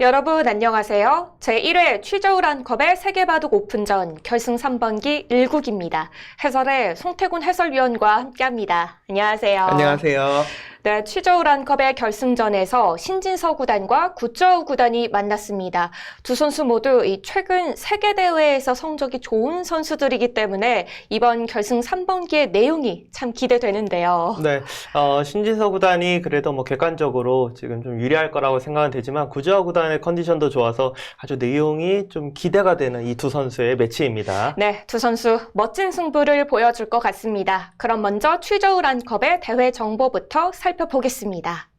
여러분 안녕하세요. 제1회 취저우란컵의 세계바둑 오픈전 결승 3번기 1국입니다. 해설의 송태곤 해설위원과 함께합니다. 안녕하세요. 안녕하세요. 네, 취저우란컵의 결승전에서 신진서 구단과 구저우 구단이 만났습니다. 두 선수 모두 최근 세계대회에서 성적이 좋은 선수들이기 때문에 이번 결승 3번기의 내용이 참 기대되는데요. 네, 신진서 구단이 그래도 객관적으로 지금 좀 유리할 거라고 생각은 되지만 구저우 구단의 컨디션도 좋아서 아주 내용이 좀 기대가 되는 이 두 선수의 매치입니다. 네, 두 선수 멋진 승부를 보여줄 것 같습니다. 그럼 먼저 취저우란컵의 대회 정보부터 살펴보겠습니다.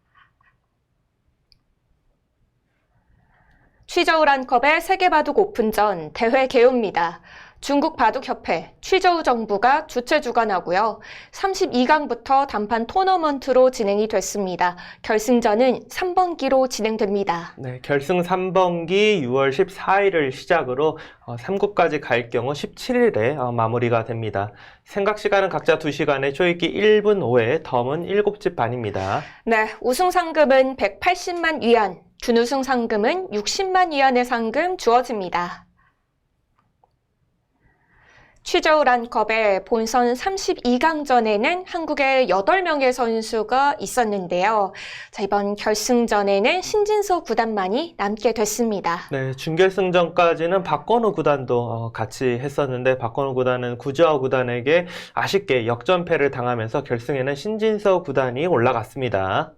취저우란컵의 세계바둑 오픈전 대회 개요입니다. 중국 바둑협회, 취저우 정부가 주최 주관하고요. 32강부터 단판 토너먼트로 진행이 됐습니다. 결승전은 3번기로 진행됩니다. 네, 결승 3번기 6월 14일을 시작으로 3국까지 갈 경우 17일에 마무리가 됩니다. 생각 시간은 각자 2시간에 초읽기 1분 5회, 덤은 7집 반입니다. 네, 우승 상금은 180만 위안, 준우승 상금은 60만 위안의 상금 주어집니다. 취저우란컵의 본선 32강전에는 한국의 8명의 선수가 있었는데요. 자, 이번 결승전에는 신진서 구단만이 남게 됐습니다. 네, 준결승전까지는 박건우 구단도 같이 했었는데 박건우 구단은 구저우 구단에게 아쉽게 역전패를 당하면서 결승에는 신진서 구단이 올라갔습니다.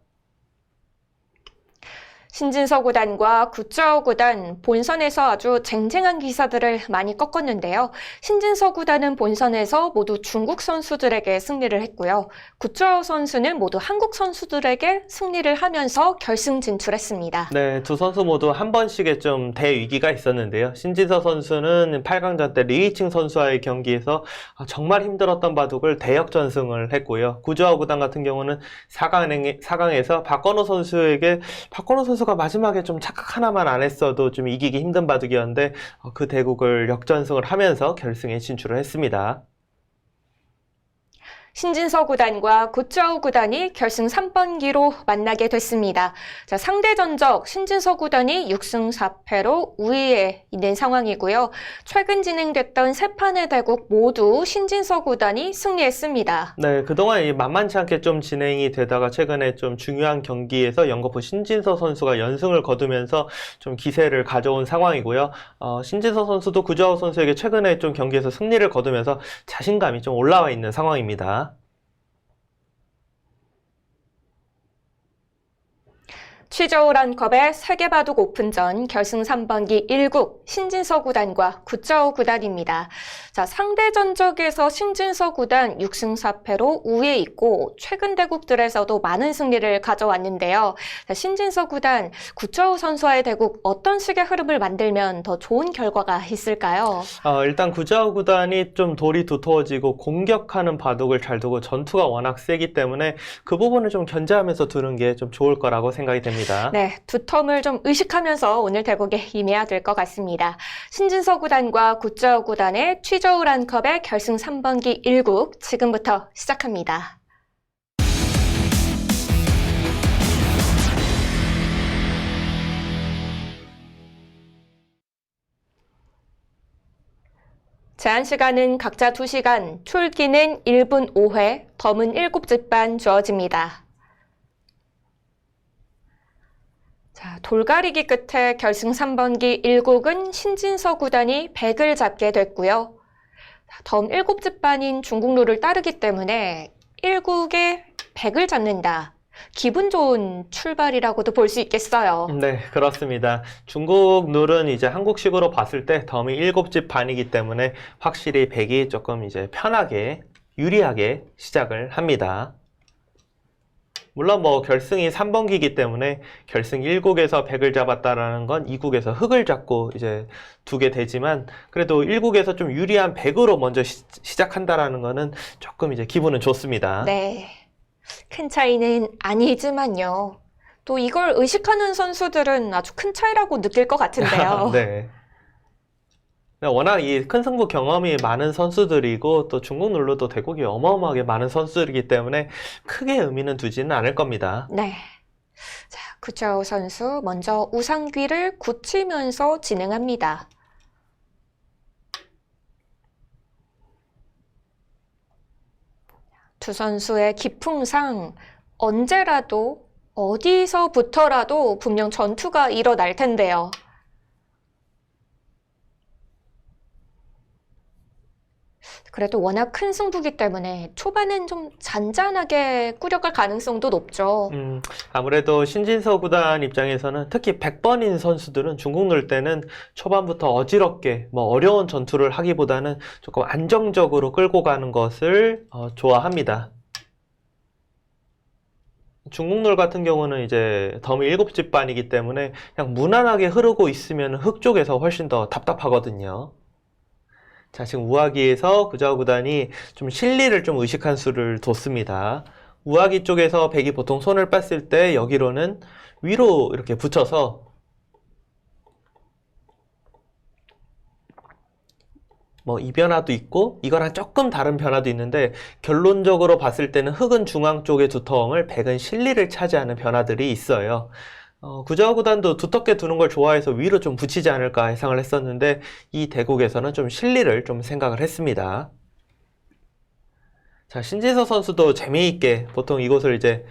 신진서 구단과 구저우 구단 본선에서 아주 쟁쟁한 기사들을 많이 꺾었는데요. 신진서 구단은 본선에서 모두 중국 선수들에게 승리를 했고요. 구저우 선수는 모두 한국 선수들에게 승리를 하면서 결승 진출했습니다. 네, 두 선수 모두 한 번씩의 좀 대위기가 있었는데요. 신진서 선수는 8강전 때 리이칭 선수와의 경기에서 정말 힘들었던 바둑을 대역전승을 했고요. 구저우 구단 같은 경우는 4강에서 박건우 선수에게 박건우 선수가 마지막에 좀 착각 하나만 안 했어도 좀 이기기 힘든 바둑이었는데 그 대국을 역전승을 하면서 결승에 진출을 했습니다. 신진서 구단과 구저우 구단이 결승 3번기로 만나게 됐습니다. 자, 상대 전적 신진서 구단이 6승 4패로 우위에 있는 상황이고요. 최근 진행됐던 세 판의 대국 모두 신진서 구단이 승리했습니다. 네, 그동안 만만치 않게 좀 진행이 되다가 최근에 좀 중요한 경기에서 연거푸 신진서 선수가 연승을 거두면서 좀 기세를 가져온 상황이고요. 신진서 선수도 구저우 선수에게 최근에 좀 경기에서 승리를 거두면서 자신감이 좀 올라와 있는 상황입니다. 취저우란컵의 세계바둑 오픈전 결승 3번기 1국 신진서 구단과 구저우 구단입니다. 자, 상대 전적에서 신진서 구단 6승 4패로 우위에 있고 최근 대국들에서도 많은 승리를 가져왔는데요. 자, 신진서 구단, 구저우 선수와의 대국 어떤 식의 흐름을 만들면 더 좋은 결과가 있을까요? 일단 구저우 구단이 좀 돌이 두터워지고 공격하는 바둑을 잘 두고 전투가 워낙 세기 때문에 그 부분을 좀 견제하면서 두는 게 좀 좋을 거라고 생각이 됩니다. 네, 두 텀을 좀 의식하면서 오늘 대국에 임해야 될 것 같습니다. 신진서 구단과 구저우 구단의 취저우란컵의 결승 3번기 1국 지금부터 시작합니다. 제한 시간은 각자 2시간, 초읽기는 1분 5회, 덤은 7집 반 주어집니다. 자, 돌가리기 끝에 결승 3번기 1국은 신진서 구단이 100을 잡게 됐고요. 덤 7집 반인 중국 룰을 따르기 때문에 1국에 100을 잡는다. 기분 좋은 출발이라고도 볼 수 있겠어요. 네, 그렇습니다. 중국 룰은 이제 한국식으로 봤을 때 덤이 7집 반이기 때문에 확실히 100이 조금 이제 편하게, 유리하게 시작을 합니다. 물론 결승이 3번기이기 때문에 결승 1국에서 100을 잡았다라는 건 2국에서 흑을 잡고 이제 두게 되지만 그래도 1국에서 좀 유리한 100으로 먼저 시작한다라는 거는 조금 이제 기분은 좋습니다. 네. 큰 차이는 아니지만요. 또 이걸 의식하는 선수들은 아주 큰 차이라고 느낄 것 같은데요. 네. 워낙 이 큰 승부 경험이 많은 선수들이고 또 중국 룰루도 대국이 어마어마하게 많은 선수들이기 때문에 크게 의미는 두지는 않을 겁니다. 네. 자, 구자호 선수 먼저 우상귀를 굳히면서 진행합니다. 두 선수의 기풍상 언제라도 어디서부터라도 분명 전투가 일어날 텐데요. 그래도 워낙 큰 승부기 때문에 초반엔 좀 잔잔하게 꾸려갈 가능성도 높죠. 아무래도 신진서 구단 입장에서는 특히 100번인 선수들은 중국 놀 때는 초반부터 어지럽게 어려운 전투를 하기보다는 조금 안정적으로 끌고 가는 것을 좋아합니다. 중국놀 같은 경우는 이제 덤이 7집 반이기 때문에 그냥 무난하게 흐르고 있으면 흙 쪽에서 훨씬 더 답답하거든요. 자, 지금 우하기에서 구자호 구단이 좀 실리를 좀 의식한 수를 뒀습니다. 우하기 쪽에서 백이 보통 손을 뺐을 때 여기로는 위로 이렇게 붙여서 이 변화도 있고 이거랑 조금 다른 변화도 있는데 결론적으로 봤을 때는 흑은 중앙 쪽의 두터움을 백은 실리를 차지하는 변화들이 있어요. 구자호 구단도 두텁게 두는 걸 좋아해서 위로 좀 붙이지 않을까 예상을 했었는데 이 대국에서는 좀 실리를 좀 생각을 했습니다. 자, 신진서 선수도 재미있게 보통 이곳을 이제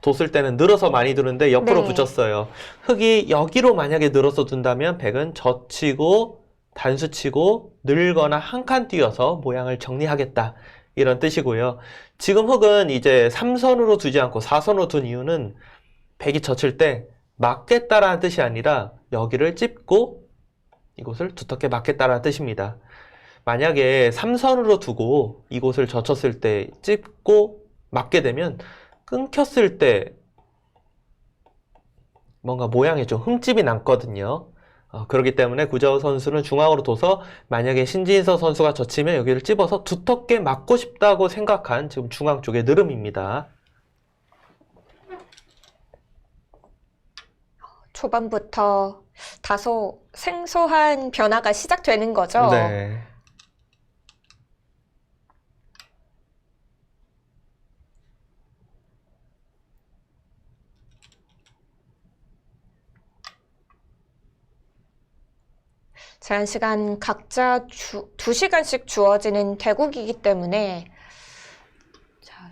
뒀을 때는 늘어서 많이 두는데 옆으로 네. 붙였어요. 흑이 여기로 만약에 늘어서 둔다면 백은 젖히고 단수치고 늘거나 한 칸 띄어서 모양을 정리하겠다 이런 뜻이고요. 지금 흑은 이제 3선으로 두지 않고 4선으로 둔 이유는 백이 젖힐 때 막겠다라는 뜻이 아니라 여기를 찝고 이곳을 두텁게 막겠다라는 뜻입니다. 만약에 3선으로 두고 이곳을 젖혔을 때 찝고 막게 되면 끊겼을 때 뭔가 모양이 좀 흠집이 남거든요. 그렇기 때문에 구자호 선수는 중앙으로 둬서 만약에 신진서 선수가 젖히면 여기를 찝어서 두텁게 막고 싶다고 생각한 지금 중앙 쪽의 느름입니다. 초반부터 다소 생소한 변화가 시작되는 거죠. 네. 제한 시간 각자 2시간씩 주어지는 대국이기 때문에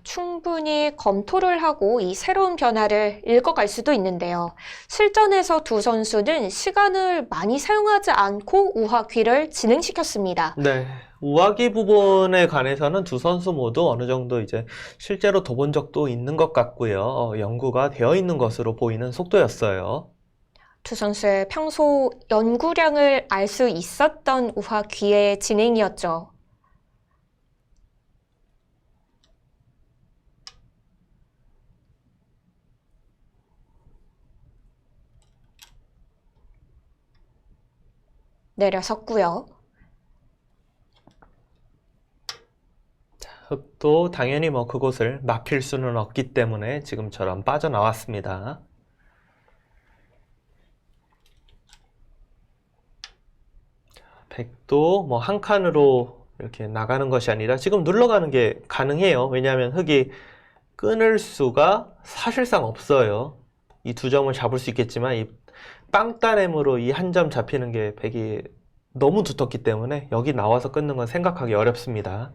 충분히 검토를 하고 이 새로운 변화를 읽어갈 수도 있는데요. 실전에서 두 선수는 시간을 많이 사용하지 않고 우하귀를 진행시켰습니다. 네. 우하기 부분에 관해서는 두 선수 모두 어느 정도 이제 실제로 둬본 적도 있는 것 같고요. 연구가 되어 있는 것으로 보이는 속도였어요. 두 선수의 평소 연구량을 알 수 있었던 우하귀의 진행이었죠. 내려섰고요. 흑도 당연히 그곳을 막힐 수는 없기 때문에 지금처럼 빠져나왔습니다. 백도 한 칸으로 이렇게 나가는 것이 아니라 지금 눌러가는 게 가능해요. 왜냐하면 흑이 끊을 수가 사실상 없어요. 이 두 점을 잡을 수 있겠지만 이 빵따냄으로 이 한 점 잡히는 게 백이 너무 두텁기 때문에 여기 나와서 끊는 건 생각하기 어렵습니다.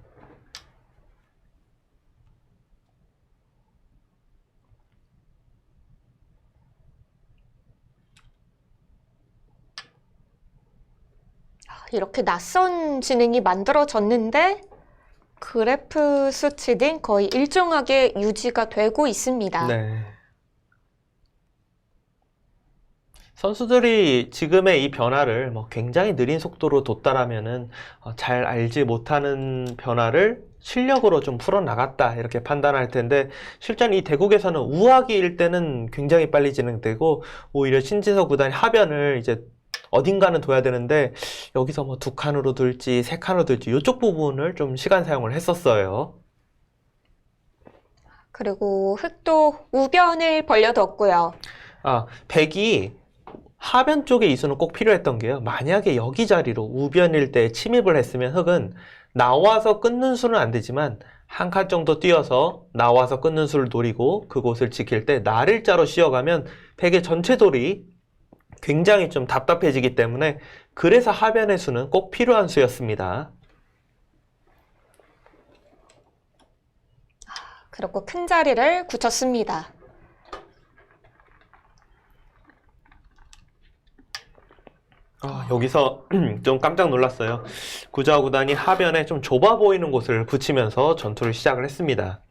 이렇게 낯선 진행이 만들어졌는데 그래프 수치는 거의 일정하게 유지가 되고 있습니다. 네. 선수들이 지금의 이 변화를 굉장히 느린 속도로 뒀다라면은 잘 알지 못하는 변화를 실력으로 좀 풀어나갔다 이렇게 판단할 텐데 실전 이 대국에서는 우하기일 때는 굉장히 빨리 진행되고 오히려 신진서 구단이 하변을 이제 어딘가는 둬야 되는데 여기서 두 칸으로 둘지 세 칸으로 둘지 이쪽 부분을 좀 시간 사용을 했었어요. 그리고 흑도 우변을 벌려뒀고요. 백이 하변 쪽에 이수는 꼭 필요했던 게요. 만약에 여기 자리로 우변일 때 침입을 했으면 흑은 나와서 끊는 수는 안 되지만 한 칸 정도 뛰어서 나와서 끊는 수를 노리고 그곳을 지킬 때 날일자로 씌어가면 백의 전체 돌이 굉장히 좀 답답해지기 때문에 그래서 하변의 수는 꼭 필요한 수였습니다. 그리고 큰 자리를 굳혔습니다. 여기서 좀 깜짝 놀랐어요. 구자와 구단이 하변에 좀 좁아 보이는 곳을 붙이면서 전투를 시작을 했습니다.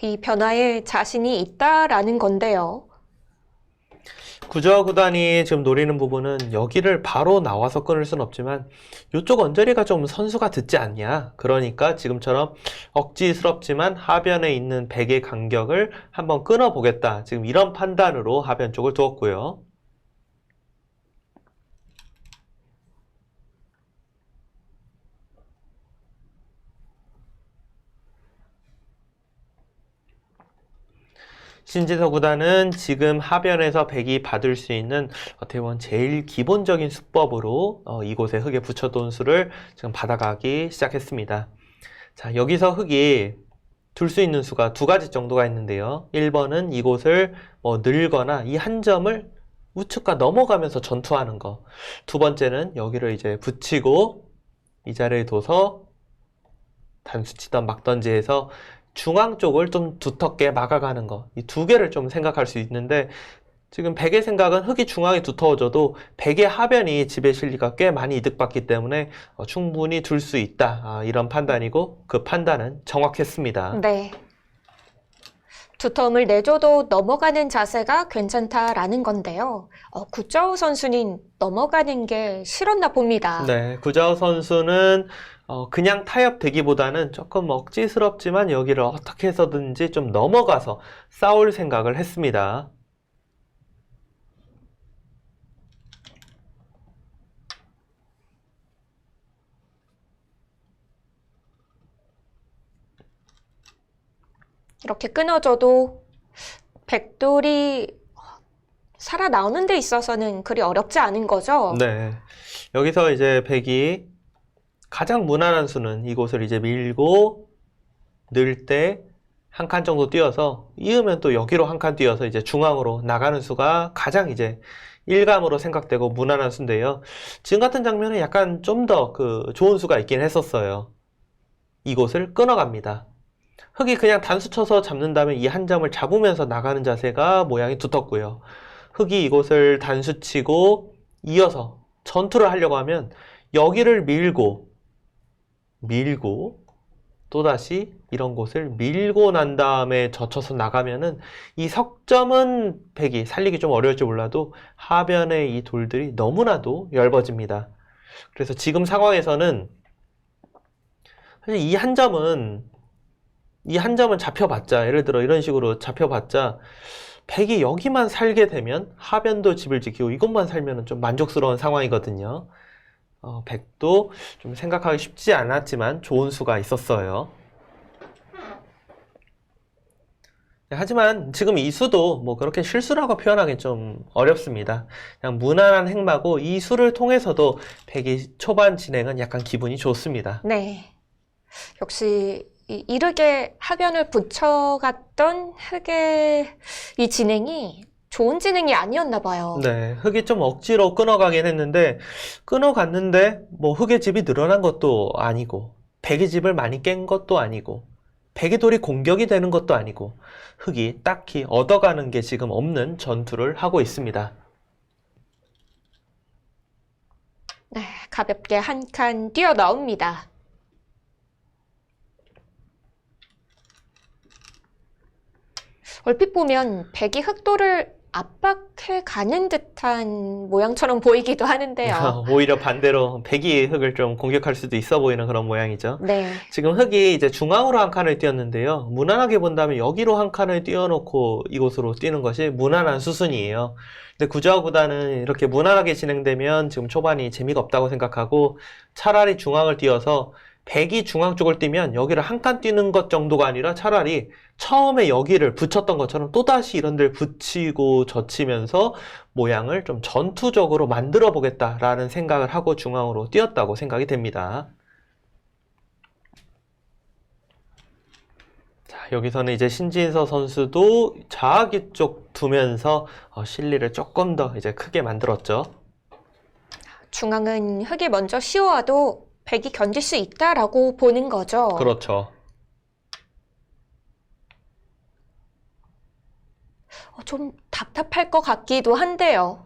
이 변화에 자신이 있다라는 건데요. 구자와 구단이 지금 노리는 부분은 여기를 바로 나와서 끊을 순 없지만 이쪽 언저리가 좀 선수가 듣지 않냐. 그러니까 지금처럼 억지스럽지만 하변에 있는 백의 간격을 한번 끊어보겠다. 지금 이런 판단으로 하변 쪽을 두었고요. 신진서 구단은 지금 하변에서 백이 받을 수 있는 어떻게 보면 제일 기본적인 수법으로 이곳에 흙에 붙여둔 수를 지금 받아가기 시작했습니다. 자, 여기서 흙이 둘 수 있는 수가 두 가지 정도가 있는데요. 1번은 이곳을 늘거나 이 한 점을 우측과 넘어가면서 전투하는 거. 두 번째는 여기를 이제 붙이고 이 자리에 둬서 단수치던 막던지 해서 중앙 쪽을 좀 두텁게 막아가는 거. 이 두 개를 좀 생각할 수 있는데 지금 백의 생각은 흙이 중앙에 두터워져도 백의 하변이 집에 실리가 꽤 많이 이득받기 때문에 충분히 둘 수 있다. 이런 판단이고 그 판단은 정확했습니다. 네. 두터움을 내줘도 넘어가는 자세가 괜찮다라는 건데요. 구자우 선수는 넘어가는 게 싫었나 봅니다. 네, 구자우 선수는 그냥 타협되기보다는 조금 억지스럽지만 여기를 어떻게 해서든지 좀 넘어가서 싸울 생각을 했습니다. 이렇게 끊어줘도 백돌이 살아나오는 데 있어서는 그리 어렵지 않은 거죠? 네, 여기서 이제 백이 가장 무난한 수는 이곳을 이제 밀고 늘 때 한 칸 정도 뛰어서 이으면 또 여기로 한 칸 뛰어서 이제 중앙으로 나가는 수가 가장 이제 일감으로 생각되고 무난한 수인데요. 지금 같은 장면은 약간 좀 더 좋은 수가 있긴 했었어요. 이곳을 끊어갑니다. 흙이 그냥 단수 쳐서 잡는다면 이 한 점을 잡으면서 나가는 자세가 모양이 두텁고요. 흙이 이곳을 단수 치고 이어서 전투를 하려고 하면 여기를 밀고 또다시 이런 곳을 밀고 난 다음에 젖혀서 나가면은 이 석점은 백이 살리기 좀 어려울지 몰라도 하변의 이 돌들이 너무나도 얇아집니다. 그래서 지금 상황에서는 사실 이 한 점은 잡혀봤자, 예를 들어 이런 식으로 잡혀봤자 백이 여기만 살게 되면 하변도 집을 지키고 이것만 살면 좀 만족스러운 상황이거든요. 백도 좀 생각하기 쉽지 않았지만 좋은 수가 있었어요. 하지만 지금 이 수도 그렇게 실수라고 표현하기 좀 어렵습니다. 그냥 무난한 행마고 이 수를 통해서도 백이 초반 진행은 약간 기분이 좋습니다. 네. 역시 이르게 하변을 붙여갔던 흙의 이 진행이 좋은 진행이 아니었나 봐요. 네, 흙이 좀 억지로 끊어가긴 했는데 끊어갔는데 흙의 집이 늘어난 것도 아니고 백의 집을 많이 깬 것도 아니고 백의 돌이 공격이 되는 것도 아니고 흙이 딱히 얻어가는 게 지금 없는 전투를 하고 있습니다. 네, 가볍게 한 칸 뛰어나옵니다. 얼핏 보면 백이 흙돌을 압박해가는 듯한 모양처럼 보이기도 하는데요. 오히려 반대로 백이 흙을 좀 공격할 수도 있어 보이는 그런 모양이죠. 네. 지금 흙이 이제 중앙으로 한 칸을 띄었는데요. 무난하게 본다면 여기로 한 칸을 띄워놓고 이곳으로 뛰는 것이 무난한 수순이에요. 근데 구자와 구단은 이렇게 무난하게 진행되면 지금 초반이 재미가 없다고 생각하고 차라리 중앙을 띄어서 백이 중앙 쪽을 뛰면 여기를 한 칸 뛰는 것 정도가 아니라 차라리 처음에 여기를 붙였던 것처럼 또다시 이런 데를 붙이고 젖히면서 모양을 좀 전투적으로 만들어 보겠다라는 생각을 하고 중앙으로 뛰었다고 생각이 됩니다. 자, 여기서는 이제 신진서 선수도 좌하기 쪽 두면서 실리를 조금 더 이제 크게 만들었죠. 중앙은 흑이 먼저 씌워와도 백이 견딜 수 있다라고 보는 거죠. 그렇죠. 좀 답답할 것 같기도 한데요.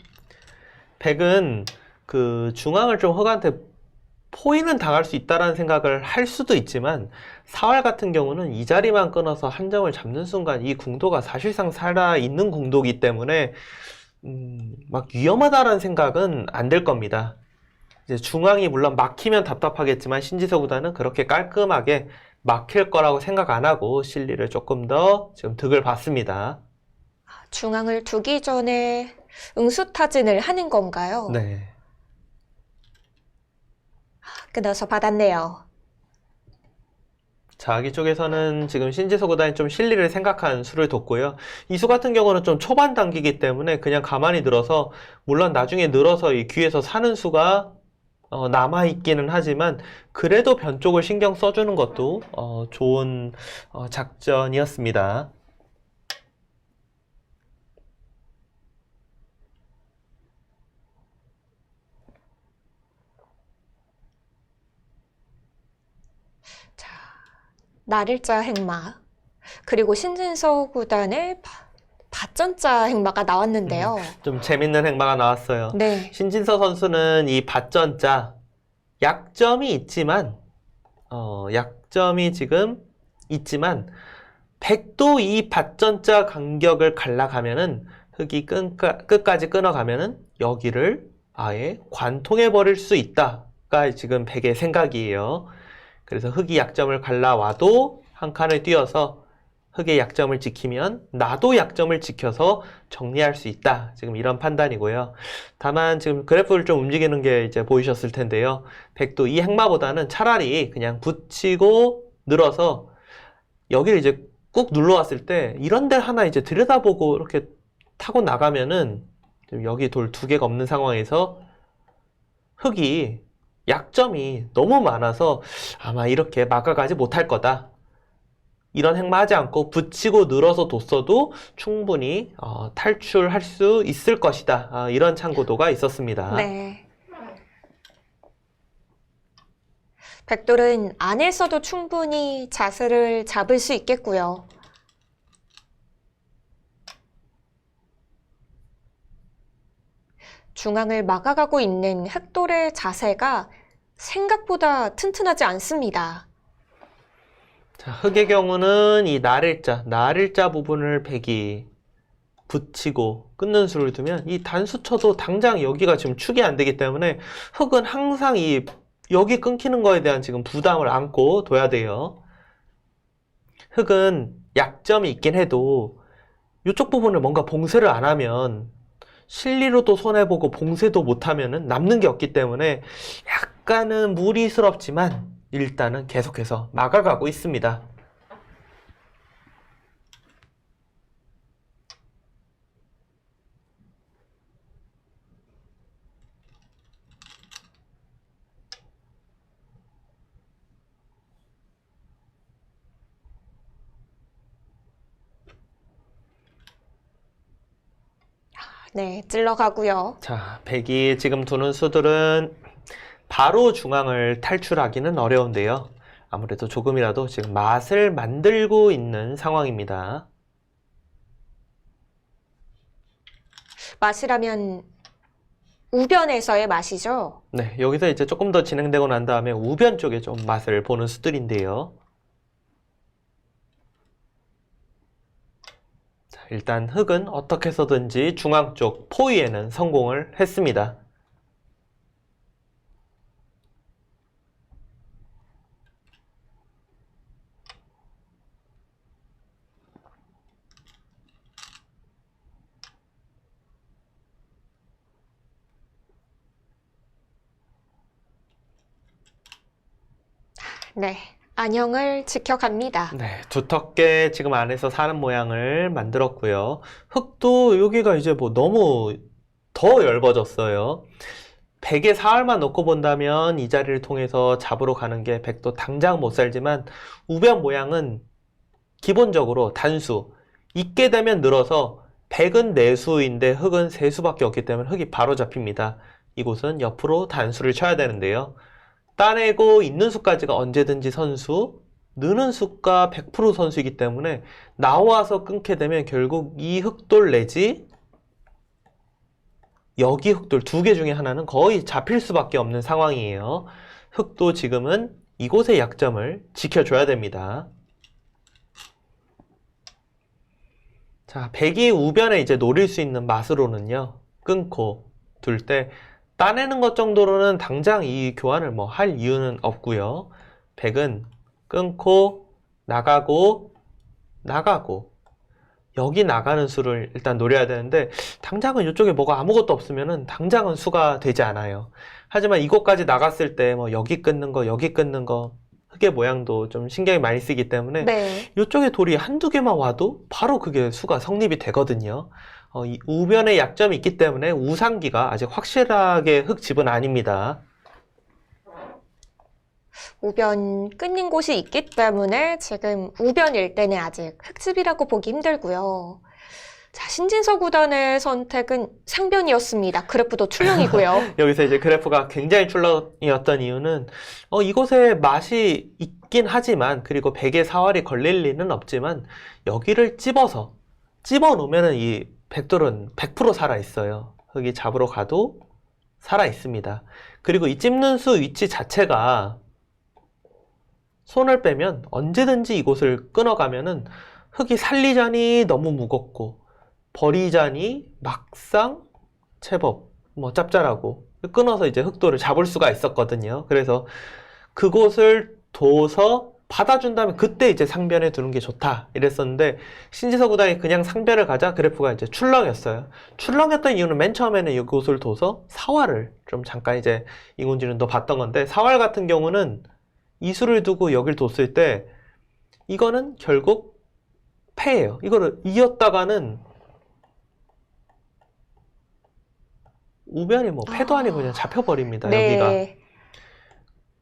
백은 그 중앙을 좀 흑한테 포위는 당할 수 있다라는 생각을 할 수도 있지만 사활 같은 경우는 이 자리만 끊어서 한 점을 잡는 순간 이 궁도가 사실상 살아있는 궁도이기 때문에 막 위험하다라는 생각은 안 들 겁니다. 이제 중앙이 물론 막히면 답답하겠지만 신지서 구단은 그렇게 깔끔하게 막힐 거라고 생각 안 하고 실리를 조금 더 지금 득을 봤습니다. 중앙을 두기 전에 응수타진을 하는 건가요? 네. 끊어서 받았네요. 자기 쪽에서는 지금 신지서 구단이 좀 실리를 생각한 수를 뒀고요. 이 수 같은 경우는 좀 초반 단계이기 때문에 그냥 가만히 늘어서 물론 나중에 늘어서 이 귀에서 사는 수가 남아있기는 하지만 그래도 변 쪽을 신경 써주는 것도 좋은 작전이었습니다. 자, 나를자 행마 그리고 신진서 구단의 밭전자 행마가 나왔는데요. 좀 재밌는 행마가 나왔어요. 네. 신진서 선수는 이 밭전자 약점이 있지만 약점이 지금 있지만 백도 이 밭전자 간격을 갈라가면은 흑이 끝까지 끊어가면은 여기를 아예 관통해 버릴 수 있다가 지금 백의 생각이에요. 그래서 흑이 약점을 갈라와도 한 칸을 띄어서 흑의 약점을 지키면 나도 약점을 지켜서 정리할 수 있다. 지금 이런 판단이고요. 다만 지금 그래프를 좀 움직이는 게 이제 보이셨을 텐데요. 백도 이 행마보다는 차라리 그냥 붙이고 늘어서 여기를 이제 꾹 눌러왔을 때 이런 데를 하나 이제 들여다보고 이렇게 타고 나가면은 지금 여기 돌 2개가 없는 상황에서 흑이 약점이 너무 많아서 아마 이렇게 막아가지 못할 거다. 이런 행마하지 않고 붙이고 늘어서 뒀어도 충분히 탈출할 수 있을 것이다. 이런 참고도가 있었습니다. 네. 백돌은 안에서도 충분히 자세를 잡을 수 있겠고요. 중앙을 막아가고 있는 흑돌의 자세가 생각보다 튼튼하지 않습니다. 자, 흑의 경우는 이 나를자 부분을 백이 붙이고 끊는 수를 두면 이 단수 쳐도 당장 여기가 지금 축이 안 되기 때문에 흑은 항상 이 여기 끊기는 거에 대한 지금 부담을 안고 둬야 돼요. 흑은 약점이 있긴 해도 이쪽 부분을 뭔가 봉쇄를 안 하면 실리로도 손해보고 봉쇄도 못하면은 남는 게 없기 때문에 약간은 무리스럽지만 일단은 계속해서 막아가고 있습니다. 네, 찔러가고요. 자, 백이 지금 두는 수들은 바로 중앙을 탈출하기는 어려운데요. 아무래도 조금이라도 지금 맛을 만들고 있는 상황입니다. 맛이라면 우변에서의 맛이죠. 네, 여기서 이제 조금 더 진행되고 난 다음에 우변 쪽에 좀 맛을 보는 수들인데요. 자, 일단 흑은 어떻게 해서든지 중앙 쪽 포위에는 성공을 했습니다. 네, 안형을 지켜갑니다. 네, 두텁게 지금 안에서 사는 모양을 만들었고요. 흙도 여기가 이제 뭐 너무 더 얇아졌어요. 백의 사활만 놓고 본다면 이 자리를 통해서 잡으러 가는 게 백도 당장 못 살지만 우변 모양은 기본적으로 단수. 있게 되면 늘어서 백은 내수인데 흑은 세수밖에 없기 때문에 흑이 바로 잡힙니다. 이곳은 옆으로 단수를 쳐야 되는데요. 따내고 있는 수까지가 언제든지 선수, 느는 수가 100% 선수이기 때문에 나와서 끊게 되면 결국 이 흑돌 내지 여기 흑돌 두 개 중에 하나는 거의 잡힐 수밖에 없는 상황이에요. 흑도 지금은 이곳의 약점을 지켜줘야 됩니다. 자, 백이 우변에 이제 노릴 수 있는 맛으로는요, 끊고 둘 때 따내는 것 정도로는 당장 이 교환을 뭐 할 이유는 없고요. 백은 끊고 나가고 여기 나가는 수를 일단 노려야 되는데 당장은 이쪽에 뭐가 아무것도 없으면은 당장은 수가 되지 않아요. 하지만 이곳까지 나갔을 때 뭐 여기 끊는 거 여기 끊는 거 흑의 모양도 좀 신경이 많이 쓰이기 때문에 네. 이쪽에 돌이 한두 개만 와도 바로 그게 수가 성립이 되거든요. 이 우변에 약점이 있기 때문에 우상기가 아직 확실하게 흑집은 아닙니다. 우변 끊긴 곳이 있기 때문에 지금 우변일 때는 아직 흑집이라고 보기 힘들고요. 자, 신진서 구단의 선택은 상변이었습니다. 그래프도 출렁이고요. 여기서 이제 그래프가 굉장히 출렁이었던 이유는 이곳에 맛이 있긴 하지만 그리고 백의 사활이 걸릴 리는 없지만 여기를 집어 놓으면은 이 백돌은 100% 살아있어요. 흑이 잡으러 가도 살아있습니다. 그리고 이 찝는 수 위치 자체가 손을 빼면 언제든지 이곳을 끊어가면은 흑이 살리자니 너무 무겁고 버리자니 막상 제법 뭐 짭짤하고 끊어서 이제 흑돌을 잡을 수가 있었거든요. 그래서 그곳을 둬서 받아준다면 그때 이제 상변에 두는 게 좋다 이랬었는데 신지서 구단이 그냥 상변을 가자 그래프가 이제 출렁였어요. 출렁였던 이유는 맨 처음에는 이곳을 둬서 사활을 좀 잠깐 이제 이군진은도 봤던 건데 사활 같은 경우는 이수를 두고 여길 뒀을 때 이거는 결국 패예요. 이거를 이었다가는 우변이 뭐 패도 아니고 그냥 잡혀버립니다. 네. 여기가.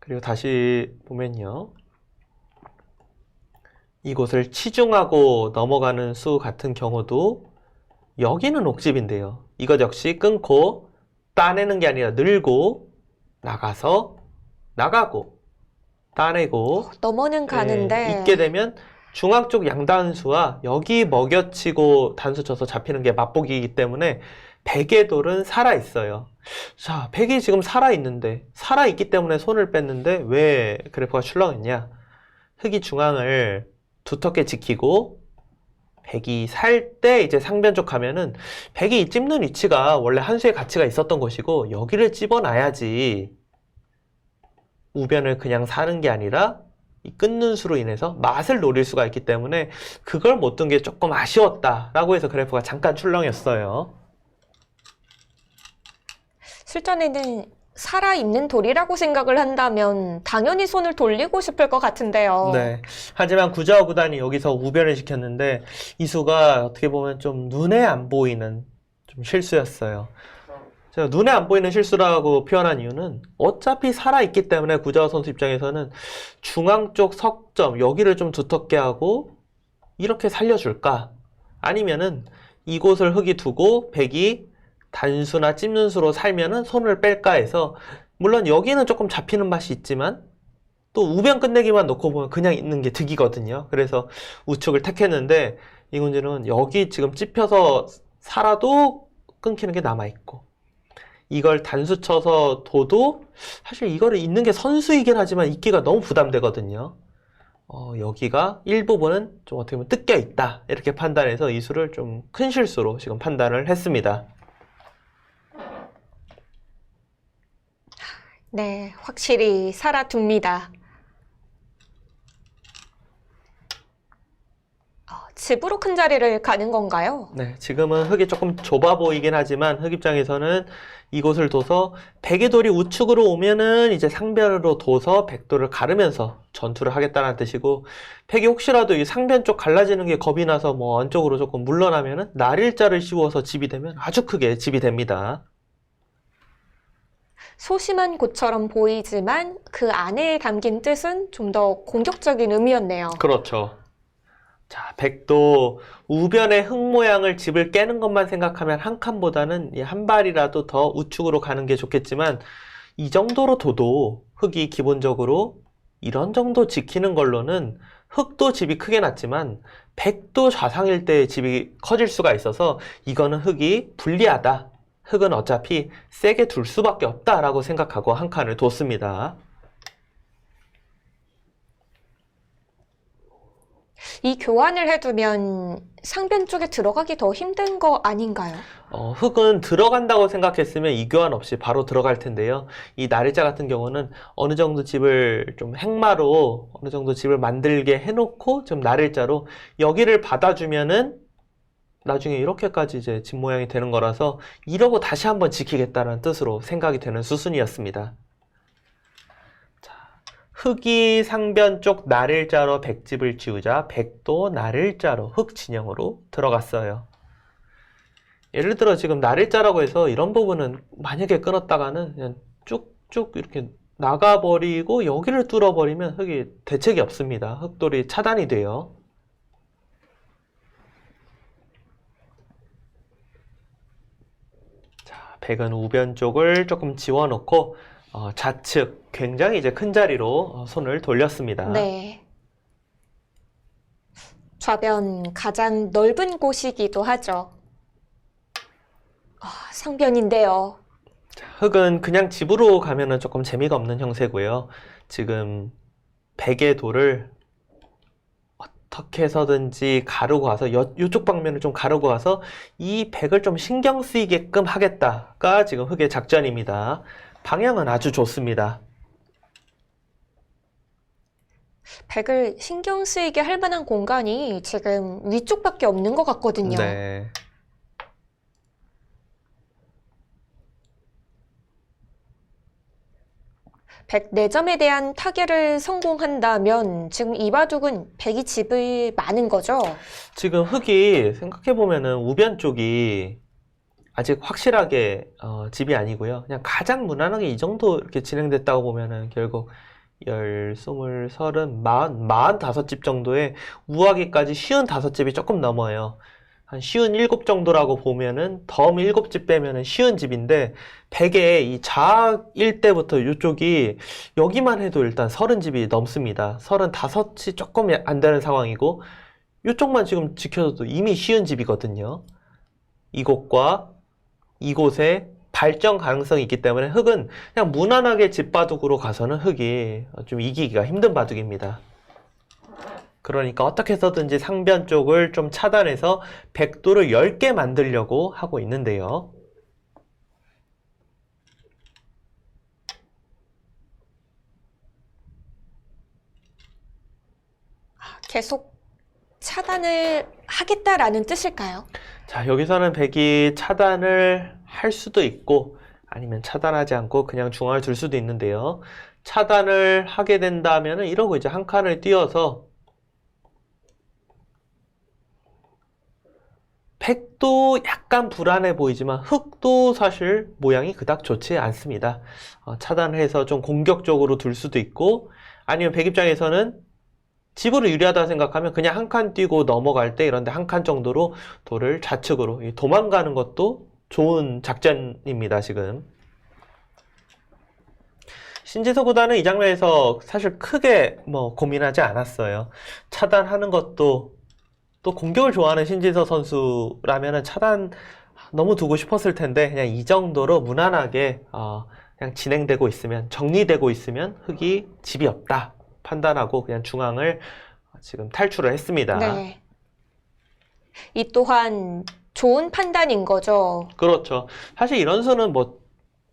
그리고 다시 보면요. 이곳을 치중하고 넘어가는 수 같은 경우도 여기는 옥집인데요. 이것 역시 끊고 따내는 게 아니라 늘고 나가서 나가고 따내고 넘어는 가는데 있게 되면 중앙 쪽 양단수와 여기 먹여치고 단수 쳐서 잡히는 게 맛보기이기 때문에 백의 돌은 살아있어요. 자, 백이 지금 살아있는데 살아있기 때문에 손을 뺐는데 왜 그래프가 출렁했냐? 흑이 중앙을 두텁게 지키고 백이 살 때 이제 상변 쪽 가면은 백이 찝는 위치가 원래 한 수의 가치가 있었던 것이고 여기를 찝어놔야지 우변을 그냥 사는 게 아니라 이 끊는 수로 인해서 맛을 노릴 수가 있기 때문에 그걸 못 둔 게 조금 아쉬웠다라고 해서 그래프가 잠깐 출렁였어요. 실전에는 살아있는 돌이라고 생각을 한다면 당연히 손을 돌리고 싶을 것 같은데요. 네. 하지만 구자호 구단이 여기서 우변을 시켰는데 이 수가 어떻게 보면 좀 눈에 안 보이는 좀 실수였어요. 제가 눈에 안 보이는 실수라고 표현한 이유는 어차피 살아있기 때문에 구자호 선수 입장에서는 중앙 쪽 석점 여기를 좀 두텁게 하고 이렇게 살려줄까? 아니면은 이곳을 흑이 두고 백이 단수나 찝는 수로 살면은 손을 뺄까 해서 물론 여기는 조금 잡히는 맛이 있지만 또 우변 끝내기만 놓고 보면 그냥 있는 게 득이거든요. 그래서 우측을 택했는데 이군진은 여기 지금 찝혀서 살아도 끊기는 게 남아있고 이걸 단수 쳐서 둬도 사실 이거를 있는 게 선수이긴 하지만 있기가 너무 부담되거든요. 여기가 일부분은 좀 어떻게 보면 뜯겨 있다 이렇게 판단해서 이 수를 좀 큰 실수로 지금 판단을 했습니다. 네, 확실히 살아둡니다. 집으로 큰 자리를 가는 건가요? 네, 지금은 흙이 조금 좁아 보이긴 하지만 흙 입장에서는 이곳을 둬서 백의 돌이 우측으로 오면은 이제 상변으로 둬서 백돌을 가르면서 전투를 하겠다는 뜻이고 백이 혹시라도 이 상변 쪽 갈라지는 게 겁이 나서 뭐 안쪽으로 조금 물러나면은 날일자를 씌워서 집이 되면 아주 크게 집이 됩니다. 소심한 곳처럼 보이지만 그 안에 담긴 뜻은 좀 더 공격적인 의미였네요. 그렇죠. 자, 백도 우변의 흙 모양을 집을 깨는 것만 생각하면 한 칸보다는 이 한 발이라도 더 우측으로 가는 게 좋겠지만 이 정도로 둬도 흙이 기본적으로 이런 정도 지키는 걸로는 흙도 집이 크게 났지만 백도 좌상일 때 집이 커질 수가 있어서 이거는 흙이 불리하다. 흙은 어차피 세게 둘 수밖에 없다라고 생각하고 한 칸을 뒀습니다. 이 교환을 해두면 상변 쪽에 들어가기 더 힘든 거 아닌가요? 흙은 들어간다고 생각했으면 이 교환 없이 바로 들어갈 텐데요. 이 나리자 같은 경우는 어느 정도 집을 좀 행마로 어느 정도 집을 만들게 해놓고 좀 나릴자로 여기를 받아주면은 나중에 이렇게까지 이제 집 모양이 되는 거라서 이러고 다시 한번 지키겠다는 뜻으로 생각이 되는 수순이었습니다. 자, 흙이 상변 쪽 나릴자로 백집을 지우자 백도 나릴자로 흙 진영으로 들어갔어요. 예를 들어 지금 나릴자라고 해서 이런 부분은 만약에 끊었다가는 그냥 쭉쭉 이렇게 나가버리고 여기를 뚫어버리면 흙이 대책이 없습니다. 흙돌이 차단이 돼요. 자, 백은 우변 쪽을 조금 지워놓고 좌측 굉장히 이제 큰 자리로 손을 돌렸습니다. 네. 좌변 가장 넓은 곳이기도 하죠. 상변인데요. 자, 흙은 그냥 집으로 가면은 조금 재미가 없는 형세고요. 지금 백의 돌을 어떻게 해서든지 가르고 가서 이쪽 방면을 좀 가르고 가서 이 백을 좀 신경 쓰이게끔 하겠다가 지금 흙의 작전입니다. 방향은 아주 좋습니다. 백을 신경 쓰이게 할 만한 공간이 지금 위쪽밖에 없는 것 같거든요. 네. 백 4점에 대한 타결을 성공한다면 지금 이 바둑은 백이 집이 많은 거죠? 지금 흙이 생각해보면은 우변 쪽이 아직 확실하게 집이 아니고요. 그냥 가장 무난하게 이 정도 이렇게 진행됐다고 보면은 결국 10, 20, 30, 45집 정도의 우하기까지 55집이 조금 넘어요. 한 57 정도라고 보면은 덤 7집 빼면은 50집인데 백의 이 좌일 때부터 이쪽이 여기만 해도 일단 30집이 넘습니다. 35이 조금 안 되는 상황이고 이쪽만 지금 지켜도 이미 50집이거든요. 이곳과 이곳에 발전 가능성이 있기 때문에 흙은 그냥 무난하게 집바둑으로 가서는 흙이 좀 이기기가 힘든 바둑입니다. 그러니까 어떻게 해서든지 상변 쪽을 좀 차단해서 백도를 10개 만들려고 하고 있는데요. 계속 차단을 하겠다라는 뜻일까요? 자, 여기서는 백이 차단을 할 수도 있고 아니면 차단하지 않고 그냥 중앙을 둘 수도 있는데요. 차단을 하게 된다면 이러고 이제 한 칸을 띄어서 백도 약간 불안해 보이지만 흙도 사실 모양이 그닥 좋지 않습니다. 차단을 해서 좀 공격적으로 둘 수도 있고 아니면 백 입장에서는 집으로 유리하다 생각하면 그냥 한 칸 뛰고 넘어갈 때 이런데 한 칸 정도로 돌을 좌측으로 도망가는 것도 좋은 작전입니다. 지금 신지서 구단은 이 장면에서 사실 크게 고민하지 않았어요. 차단하는 것도 또 공격을 좋아하는 신지서 선수라면 차단 너무 두고 싶었을 텐데 그냥 이 정도로 무난하게 그냥 진행되고 있으면 정리되고 있으면 흙이 집이 없다 판단하고 그냥 중앙을 지금 탈출을 했습니다. 네. 이 또한 좋은 판단인 거죠. 그렇죠. 사실 이런 수는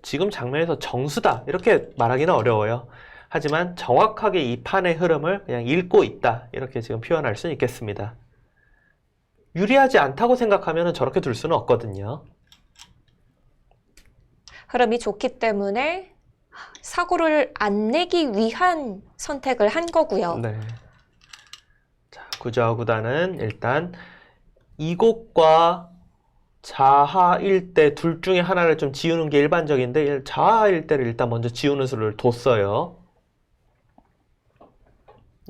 지금 장면에서 정수다 이렇게 말하기는 어려워요. 하지만 정확하게 이 판의 흐름을 그냥 읽고 있다 이렇게 지금 표현할 수 있겠습니다. 유리하지 않다고 생각하면 저렇게 둘 수는 없거든요. 흐름이 좋기 때문에 사고를 안 내기 위한 선택을 한 거고요. 네. 자, 구자와 구단은 일단 이곳과 자하일대 둘 중에 하나를 좀 지우는 게 일반적인데 자하일대를 일단 먼저 지우는 수를 뒀어요.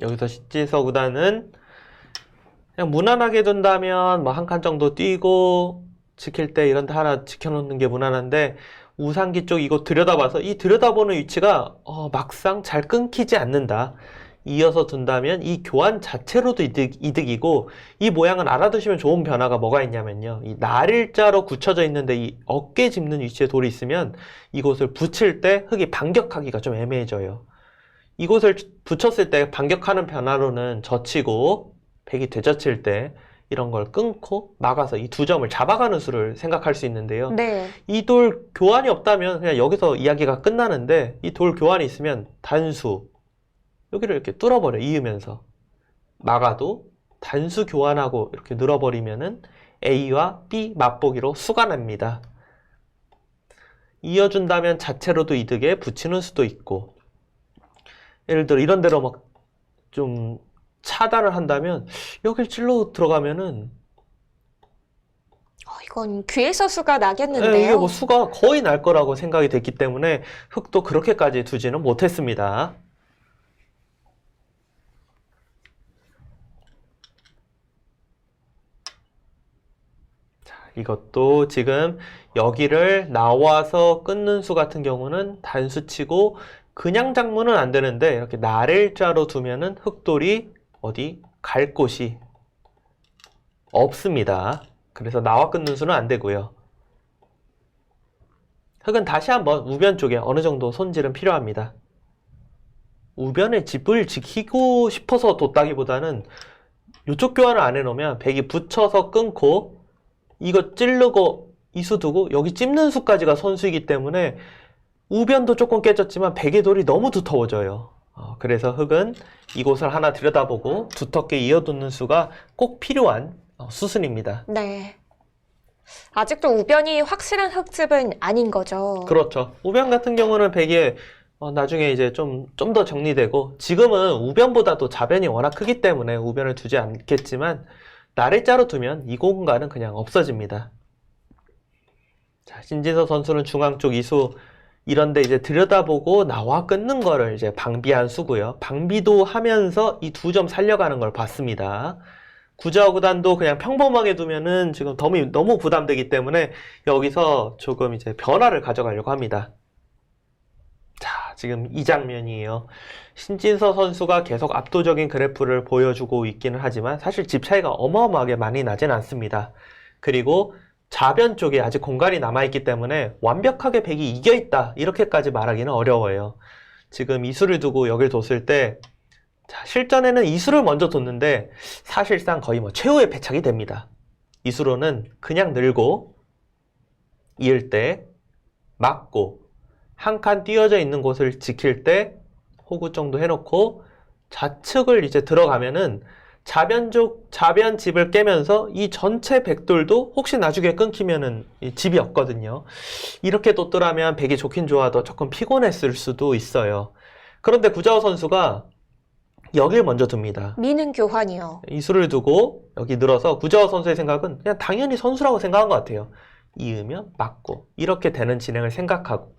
여기서 신지서 구단은 그냥 무난하게 둔다면 뭐 한 칸 정도 뛰고 지킬 때 이런 데 하나 지켜놓는 게 무난한데 우상기 쪽 이거 들여다봐서 이 들여다보는 위치가 막상 잘 끊기지 않는다. 이어서 둔다면 이 교환 자체로도 이득이고 이 모양은 알아두시면 좋은 변화가 뭐가 있냐면요. 이 날일자로 굳혀져 있는데 이 어깨 짚는 위치에 돌이 있으면 이곳을 붙일 때 흙이 반격하기가 좀 애매해져요. 이곳을 붙였을 때 반격하는 변화로는 젖히고 백이 되젖힐 때 이런 걸 끊고 막아서 이 두 점을 잡아가는 수를 생각할 수 있는데요. 네. 이 돌 교환이 없다면 그냥 여기서 이야기가 끝나는데 이 돌 교환이 있으면 단수 여기를 이렇게 뚫어버려 이으면서 막아도 단수 교환하고 이렇게 늘어버리면은 A와 B 맛보기로 수가 납니다. 이어준다면 자체로도 이득에 붙이는 수도 있고 예를 들어 이런 데로 막 좀 차단을 한다면 여길 찔러 들어가면은 이건 귀에서 수가 이게 나겠는데요. 뭐 수가 거의 날 거라고 생각이 됐기 때문에 흙도 그렇게까지 두지는 못했습니다. 자, 이것도 지금 여기를 나와서 끊는 수 같은 경우는 단수치고 그냥 장문은 안 되는데 이렇게 날일자로 두면은 흙돌이 어디 갈 곳이 없습니다. 그래서 나와 끊는 수는 안 되고요. 흙은 다시 한번 우변 쪽에 어느 정도 손질은 필요합니다. 우변에 집을 지키고 싶어서 뒀다기보다는 이쪽 교환을 안 해놓으면 백이 붙여서 끊고 이거 찌르고 이수 두고 여기 찝는 수까지가 선수이기 때문에 우변도 조금 깨졌지만 백의 돌이 너무 두터워져요. 그래서 흙은 이곳을 하나 들여다보고 두텁게 이어두는 수가 꼭 필요한 수순입니다. 네. 아직도 우변이 확실한 흙집은 아닌 거죠. 그렇죠. 우변 같은 경우는 백이 나중에 이제 좀 더 정리되고 지금은 우변보다도 좌변이 워낙 크기 때문에 우변을 두지 않겠지만 날일자로 두면 이 공간은 그냥 없어집니다. 자, 신진서 선수는 중앙 쪽 이수 이런데 이제 들여다보고 나와 끊는 거를 이제 방비한 수고요. 방비도 하면서 이 두 점 살려가는 걸 봤습니다. 구자호 구단도 그냥 평범하게 두면은 지금 덤이 너무 부담되기 때문에 여기서 조금 이제 변화를 가져가려고 합니다. 자, 지금 이 장면이에요. 신진서 선수가 계속 압도적인 그래프를 보여주고 있기는 하지만 사실 집 차이가 어마어마하게 많이 나진 않습니다. 그리고 좌변 쪽에 아직 공간이 남아있기 때문에 완벽하게 백이 이겨있다 이렇게까지 말하기는 어려워요. 지금 이수를 두고 여길 뒀을 때 자, 실전에는 이수를 먼저 뒀는데 사실상 거의 뭐 최후의 패착이 됩니다. 이수로는 그냥 늘고 이을 때 막고 한 칸 띄어져 있는 곳을 지킬 때 호구 정도 해놓고 좌측을 이제 들어가면은 좌변 집을 깨면서 이 전체 백돌도 혹시 나중에 끊기면은 집이 없거든요. 이렇게 뒀더라면 백이 좋긴 좋아도 조금 피곤했을 수도 있어요. 그런데 구자호 선수가 여길 먼저 둡니다. 미는 교환이요. 이수를 두고 여기 늘어서 구자호 선수의 생각은 그냥 당연히 선수라고 생각한 것 같아요. 이으면 맞고 이렇게 되는 진행을 생각하고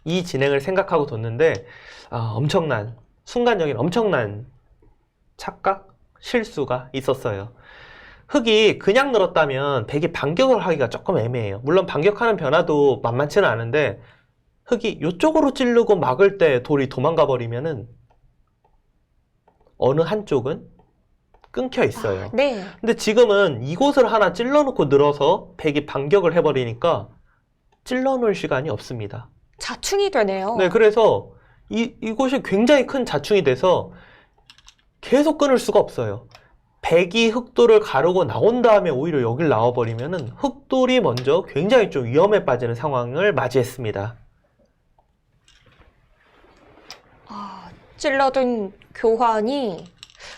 이 진행을 생각하고 뒀는데 엄청난 순간적인 엄청난 착각, 실수가 있었어요. 흙이 그냥 늘었다면 백이 반격을 하기가 조금 애매해요. 물론 반격하는 변화도 만만치는 않은데 흙이 이쪽으로 찌르고 막을 때 돌이 도망가 버리면은 어느 한쪽은 끊겨 있어요. 네. 근데 지금은 이곳을 하나 찔러놓고 늘어서 백이 반격을 해버리니까 찔러놓을 시간이 없습니다. 자충이 되네요. 네, 그래서 이곳이 굉장히 큰 자충이 돼서 계속 끊을 수가 없어요. 백이 흙돌을 가르고 나온 다음에 오히려 여길 나와버리면은 흙돌이 먼저 굉장히 좀 위험에 빠지는 상황을 맞이했습니다. 찔러둔 교환이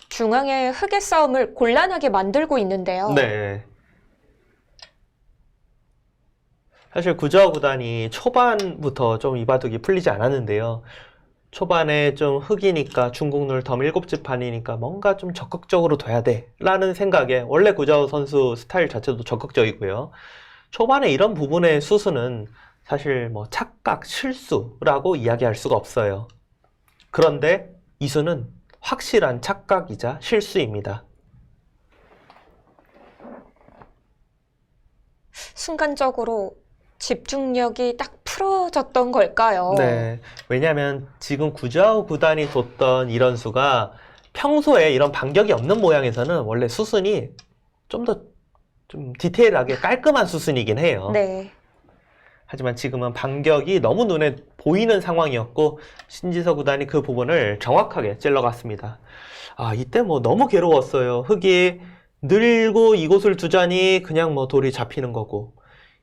중앙의 흙의 싸움을 곤란하게 만들고 있는데요. 네. 사실 구자호 구단이 초반부터 좀 이바둑이 풀리지 않았는데요. 초반에 좀 흙이니까 중국룰 덤 7집 판이니까 뭔가 좀 적극적으로 둬야 돼 라는 생각에 원래 구자호 선수 스타일 자체도 적극적이고요. 초반에 이런 부분의 수수는 사실 뭐 착각, 실수라고 이야기할 수가 없어요. 그런데 이수는 확실한 착각이자 실수입니다. 순간적으로 집중력이 딱 풀어졌던 걸까요? 네. 왜냐하면 지금 구자우 구단이 뒀던 이런 수가 평소에 이런 반격이 없는 모양에서는 원래 수순이 좀 더 좀 디테일하게 깔끔한 수순이긴 해요. 네. 하지만 지금은 반격이 너무 눈에 보이는 상황이었고 신지서 구단이 그 부분을 정확하게 찔러갔습니다. 아, 이때 뭐 너무 괴로웠어요. 흙이 늘고 이곳을 두자니 그냥 뭐 돌이 잡히는 거고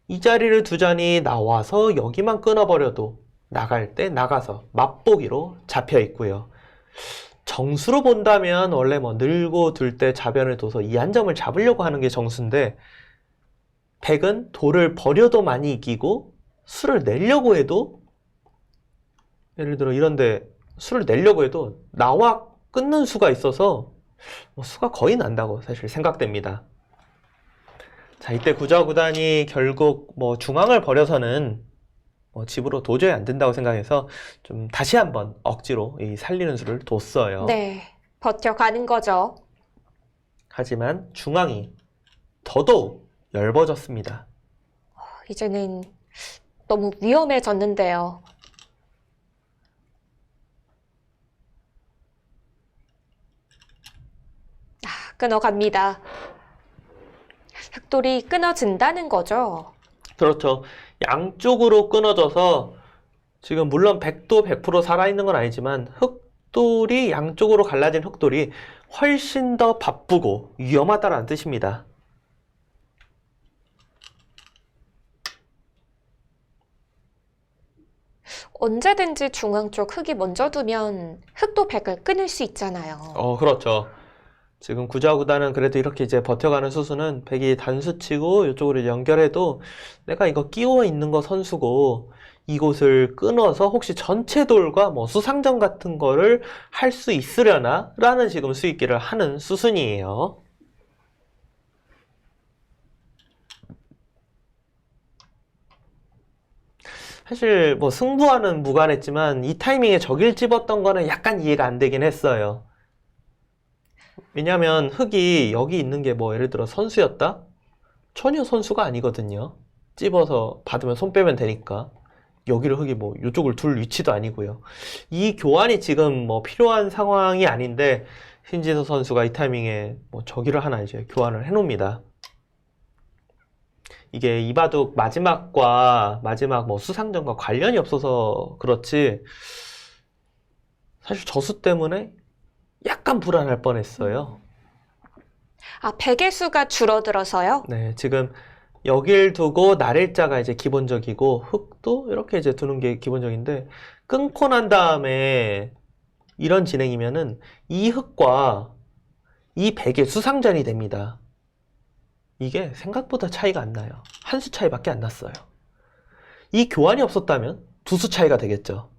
이 자리를 두자니 나와서 여기만 끊어버려도 나갈 때 나가서 맛보기로 잡혀 있고요. 정수로 본다면 원래 뭐 늘고 둘 때 자변을 둬서 이 한 점을 잡으려고 하는 게 정수인데 백은 돌을 버려도 많이 이기고 수를 내려고 해도 예를 들어 이런데 수를 내려고 해도 나와 끊는 수가 있어서 뭐 수가 거의 난다고 사실 생각됩니다. 자, 이때 구자우 구단이 결국 뭐 중앙을 버려서는 뭐 집으로 도저히 안 된다고 생각해서 좀 다시 한번 억지로 이 살리는 수를 뒀어요. 네. 버텨가는 거죠. 하지만 중앙이 더더욱 엷어졌습니다. 이제는 너무 위험해졌는데요. 끊어갑니다. 흑돌이 끊어진다는 거죠. 그렇죠. 양쪽으로 끊어져서 지금 물론 백도 100% 살아있는 건 아니지만 흑돌이 양쪽으로 갈라진 흑돌이 훨씬 더 바쁘고 위험하다는 뜻입니다. 언제든지 중앙 쪽 흑이 먼저 두면 흑도 백을 끊을 수 있잖아요. 그렇죠. 지금 구자우 구단은 그래도 이렇게 이제 버텨가는 수수는 백이 단수치고 이쪽으로 연결해도 내가 이거 끼워 있는 거 선수고 이곳을 끊어서 혹시 전체 돌과 뭐 수상전 같은 거를 할 수 있으려나? 라는 지금 수익기를 하는 수순이에요. 사실 뭐 승부와는 무관했지만 이 타이밍에 저길 집었던 거는 약간 이해가 안 되긴 했어요. 왜냐면 흑이 여기 있는 게 뭐 예를 들어 선수였다? 전혀 선수가 아니거든요. 찝어서 받으면 손 빼면 되니까. 여기를 흑이 뭐 이쪽을 둘 위치도 아니고요. 이 교환이 지금 뭐 필요한 상황이 아닌데 신지서 선수가 이 타이밍에 뭐 저기를 하나 이제 교환을 해놓습니다. 이게 이바둑 마지막 뭐 수상전과 관련이 없어서 그렇지 사실 저수 때문에 약간 불안할 뻔했어요. 백의 수가 줄어들어서요? 네, 지금 여길 두고 날일자가 이제 기본적이고 흑도 이렇게 이제 두는 게 기본적인데 끊고 난 다음에 이런 진행이면은 이 흑과 이 백의 수상전이 됩니다. 이게 생각보다 차이가 안 나요. 한 수 차이밖에 안 났어요. 이 교환이 없었다면 두 수 차이가 되겠죠.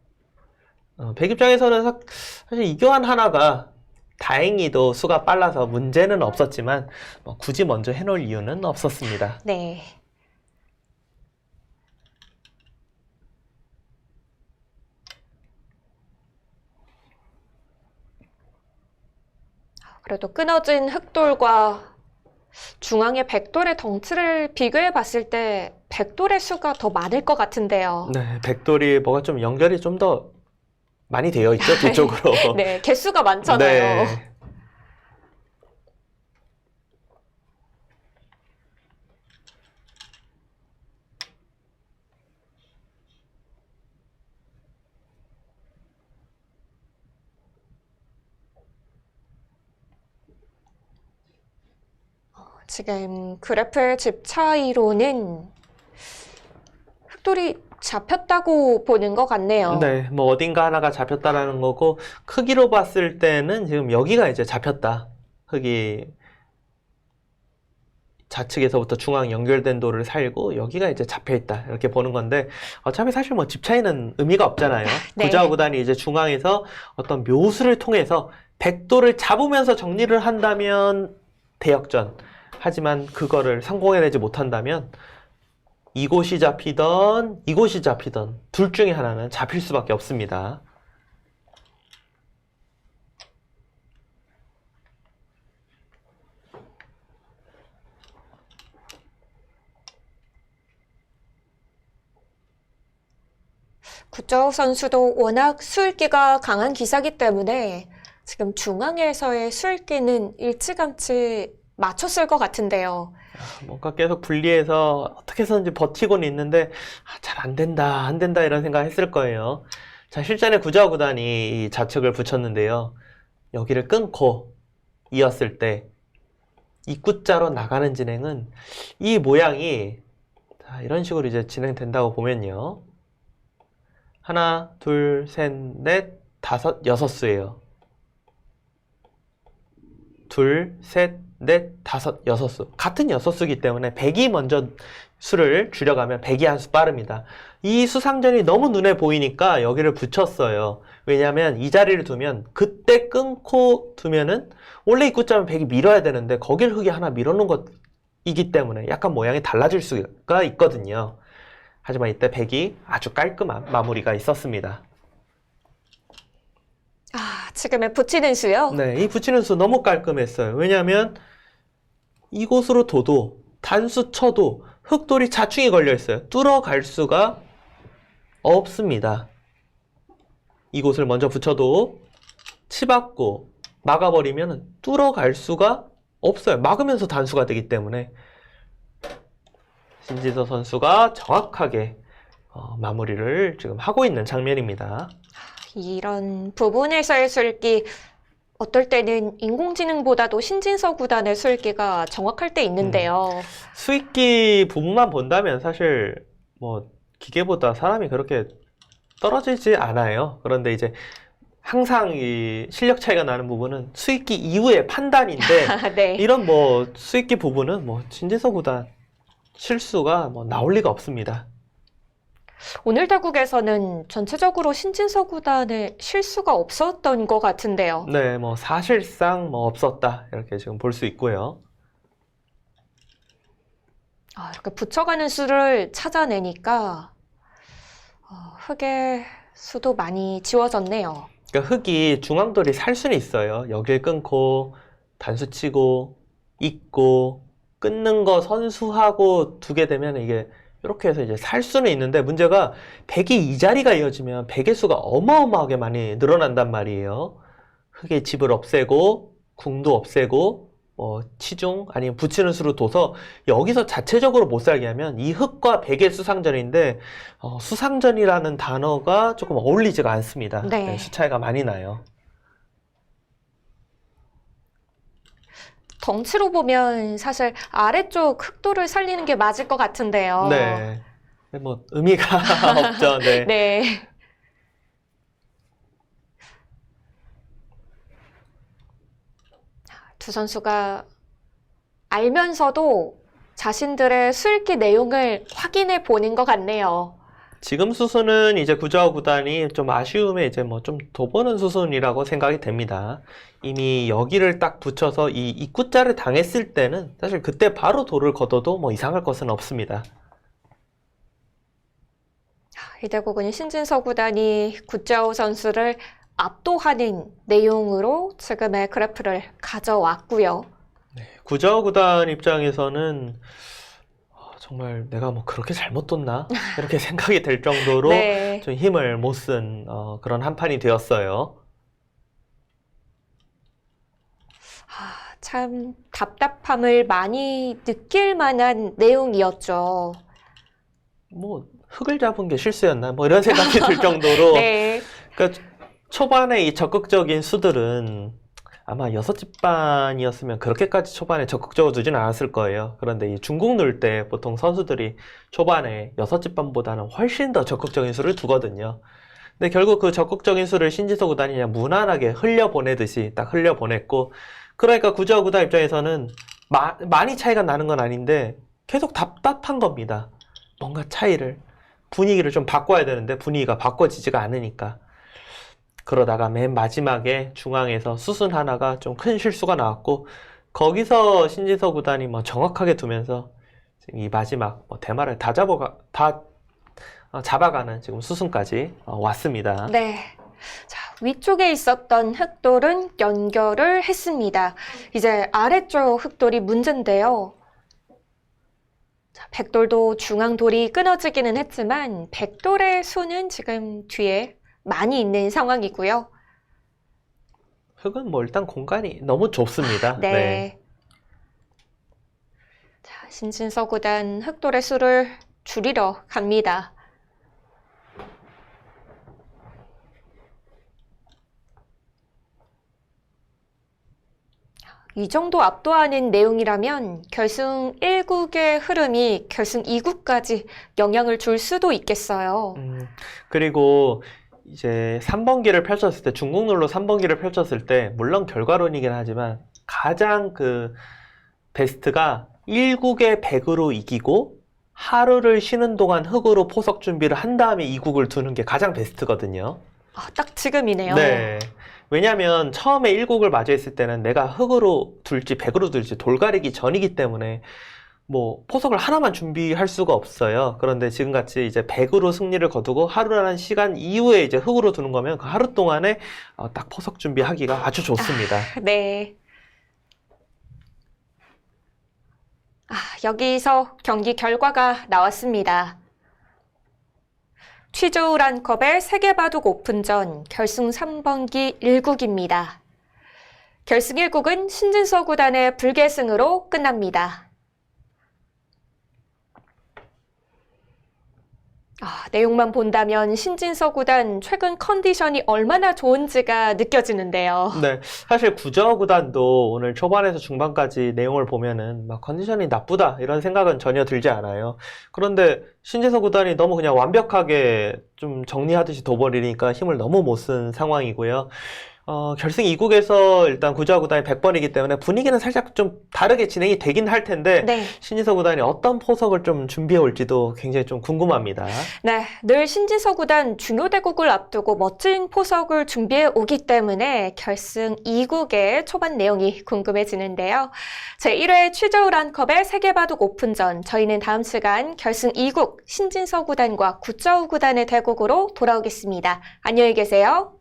백 입장에서는 사실 이 교환 하나가 다행히도 수가 빨라서 문제는 없었지만 뭐 굳이 먼저 해놓을 이유는 없었습니다. 네. 그래도 끊어진 흑돌과 중앙의 백돌의 덩치를 비교해 봤을 때 백돌의 수가 더 많을 것 같은데요. 네, 백돌이 뭐가 좀 연결이 좀 더 많이 되어 있죠, 뒤쪽으로. 네, 개수가 많잖아요. 네. 지금 그래프의 집 차이로는 흑돌이 잡혔다고 보는 것 같네요. 네, 뭐 어딘가 하나가 잡혔다라는 거고 크기로 봤을 때는 지금 여기가 이제 잡혔다. 흙이 좌측에서부터 중앙 연결된 돌을 살고 여기가 이제 잡혀 있다 이렇게 보는 건데 어차피 사실 뭐 집 차이는 의미가 없잖아요. 네. 구자우 구단이 이제 중앙에서 어떤 묘수를 통해서 백돌을 잡으면서 정리를 한다면 대역전. 하지만 그거를 성공해내지 못한다면 이곳이 잡히던 이곳이 잡히던 둘 중에 하나는 잡힐 수밖에 없습니다. 구자욱 선수도 워낙 수읽기가 강한 기사기 때문에 지금 중앙에서의 수읽기는 일찌감치 맞췄을 것 같은데요. 뭔가 계속 분리해서 어떻게 해서든지 버티고는 있는데 잘 안 된다, 안 된다 이런 생각 했을 거예요. 자, 실전에 구자욱 구단이 이 좌측을 붙였는데요. 여기를 끊고 이었을 때 입구자로 나가는 진행은 이 모양이 자, 이런 식으로 이제 진행된다고 보면요. 하나, 둘, 셋, 넷, 다섯, 여섯 수예요. 둘, 셋, 넷, 다섯, 여섯 수. 같은 여섯 수기 때문에 100이 먼저 수를 줄여가면 100이 한 수 빠릅니다. 이 수상전이 너무 눈에 보이니까 여기를 붙였어요. 왜냐하면 이 자리를 두면 그때 끊고 두면은 원래 입구자면 100이 밀어야 되는데 거길 흙이 하나 밀어놓은 것이기 때문에 약간 모양이 달라질 수가 있거든요. 하지만 이때 100이 아주 깔끔한 마무리가 있었습니다. 지금의 붙이는 수요? 네, 이 붙이는 수 너무 깔끔했어요. 왜냐하면 이곳으로 둬도 단수 쳐도 흙돌이 자충이 걸려 있어요. 뚫어갈 수가 없습니다. 이곳을 먼저 붙여도 치받고 막아버리면 뚫어갈 수가 없어요. 막으면서 단수가 되기 때문에 신지서 선수가 정확하게 마무리를 지금 하고 있는 장면입니다. 이런 부분에서의 수읽기 어떨 때는 인공지능보다도 신진서 구단의 수읽기가 정확할 때 있는데요. 수익기 부분만 본다면 사실 뭐 기계보다 사람이 그렇게 떨어지지 않아요. 그런데 이제 항상 이 실력 차이가 나는 부분은 수익기 이후의 판단인데 네. 이런 뭐 수익기 부분은 뭐 신진서 구단 실수가 뭐 나올 리가 없습니다. 오늘 대국에서는 전체적으로 신진서 구단의 실수가 없었던 것 같은데요. 네, 뭐 사실상 뭐 없었다 이렇게 지금 볼 수 있고요. 이렇게 붙여가는 수를 찾아내니까 흙의 수도 많이 지워졌네요. 그러니까 흙이 중앙돌이 살 수는 있어요. 여길 끊고 단수 치고 잇고 끊는 거 선수하고 두게 되면 이게 이렇게 해서 이제 살 수는 있는데 문제가 100이 이 자리가 이어지면 100의 수가 어마어마하게 많이 늘어난단 말이에요. 흙의 집을 없애고 궁도 없애고 치중 아니면 붙이는 수로 둬서 여기서 자체적으로 못 살게 하면 이 흙과 100의 수상전인데 수상전이라는 단어가 조금 어울리지가 않습니다. 네. 네, 수 차이가 많이 나요. 덩치로 보면 사실 아래쪽 흙돌을 살리는 게 맞을 것 같은데요. 네. 뭐 의미가 없죠. 네. 네. 두 선수가 알면서도 자신들의 수읽기 내용을 확인해 보는 것 같네요. 지금 수순은 이제 구자욱 구단이 좀 아쉬움에 이제 뭐 좀 더 보는 수순이라고 생각이 됩니다. 이미 여기를 딱 붙여서 이 입구자를 당했을 때는 사실 그때 바로 돌을 걷어도 뭐 이상할 것은 없습니다. 이대국은 신진서 구단이 구자욱 선수를 압도하는 내용으로 지금의 그래프를 가져왔고요. 구자욱 구단 입장에서는 정말 내가 뭐 그렇게 잘못 뒀나? 이렇게 생각이 될 정도로 네. 좀 힘을 못 쓴 그런 한 판이 되었어요. 참 답답함을 많이 느낄 만한 내용이었죠. 뭐 흙을 잡은 게 실수였나? 뭐 이런 생각이 들 정도로 네. 그러니까 초반에 이 적극적인 수들은 아마 6집반이었으면 그렇게까지 초반에 적극적으로 두진 않았을 거예요. 그런데 이 중국 놀 때 보통 선수들이 초반에 6집반보다는 훨씬 더 적극적인 수를 두거든요. 근데 결국 그 적극적인 수를 신지서 구단이 그냥 무난하게 흘려보내듯이 딱 흘려보냈고, 그러니까 구자욱 구단 입장에서는 많이 차이가 나는 건 아닌데 계속 답답한 겁니다. 뭔가 분위기를 좀 바꿔야 되는데 분위기가 바꿔지지가 않으니까. 그러다가 맨 마지막에 중앙에서 수순 하나가 좀 큰 실수가 나왔고, 거기서 신지서 구단이 뭐 정확하게 두면서 이 마지막 대마를 다 잡아가는 지금 수순까지 왔습니다. 네. 자, 위쪽에 있었던 흙돌은 연결을 했습니다. 이제 아래쪽 흙돌이 문제인데요. 백돌도 중앙돌이 끊어지기는 했지만 백돌의 수는 지금 뒤에 많이 있는 상황이고요. 흙은 뭐 일단 공간이 너무 좁습니다. 네. 자, 신진서 구단 흑돌의 수를 줄이러 갑니다. 이 정도 압도하는 내용이라면 결승 1국의 흐름이 결승 2국까지 영향을 줄 수도 있겠어요. 그리고 이제 3번기를 펼쳤을 때, 중국룰로 3번기를 펼쳤을 때, 물론 결과론이긴 하지만 가장 그 베스트가 1국에 100으로 이기고 하루를 쉬는 동안 흙으로 포석 준비를 한 다음에 2국을 두는 게 가장 베스트거든요. 딱 지금이네요. 네. 왜냐하면 처음에 1국을 마주했을 때는 내가 흙으로 둘지 100으로 둘지 돌가리기 전이기 때문에 뭐 포석을 하나만 준비할 수가 없어요. 그런데 지금같이 이제 100으로 승리를 거두고 하루라는 시간 이후에 이제 흙으로 두는 거면 그 하루 동안에 딱 포석 준비하기가 아주 좋습니다. 네. 여기서 경기 결과가 나왔습니다. 취조우란컵의 세계바둑 오픈전 결승 3번기 1국입니다. 결승 1국은 신진서 구단의 불계승으로 끝납니다. 내용만 본다면 신진서 구단 최근 컨디션이 얼마나 좋은지가 느껴지는데요. 네, 사실 구저우 구단도 오늘 초반에서 중반까지 내용을 보면은 막 컨디션이 나쁘다 이런 생각은 전혀 들지 않아요. 그런데 신진서 구단이 너무 그냥 완벽하게 좀 정리하듯이 둬버리니까 힘을 너무 못 쓴 상황이고요. 결승 2국에서 일단 구저우 구단이 100번이기 때문에 분위기는 살짝 좀 다르게 진행이 되긴 할 텐데 네. 신진서 구단이 어떤 포석을 좀 준비해 올지도 굉장히 좀 궁금합니다. 네, 늘 신진서 구단 중요 대국을 앞두고 멋진 포석을 준비해 오기 때문에 결승 2국의 초반 내용이 궁금해지는데요. 제1회 취저우란컵의 세계바둑 오픈전, 저희는 다음 시간 결승 2국 신진서 구단과 구저우 구단의 대국으로 돌아오겠습니다. 안녕히 계세요.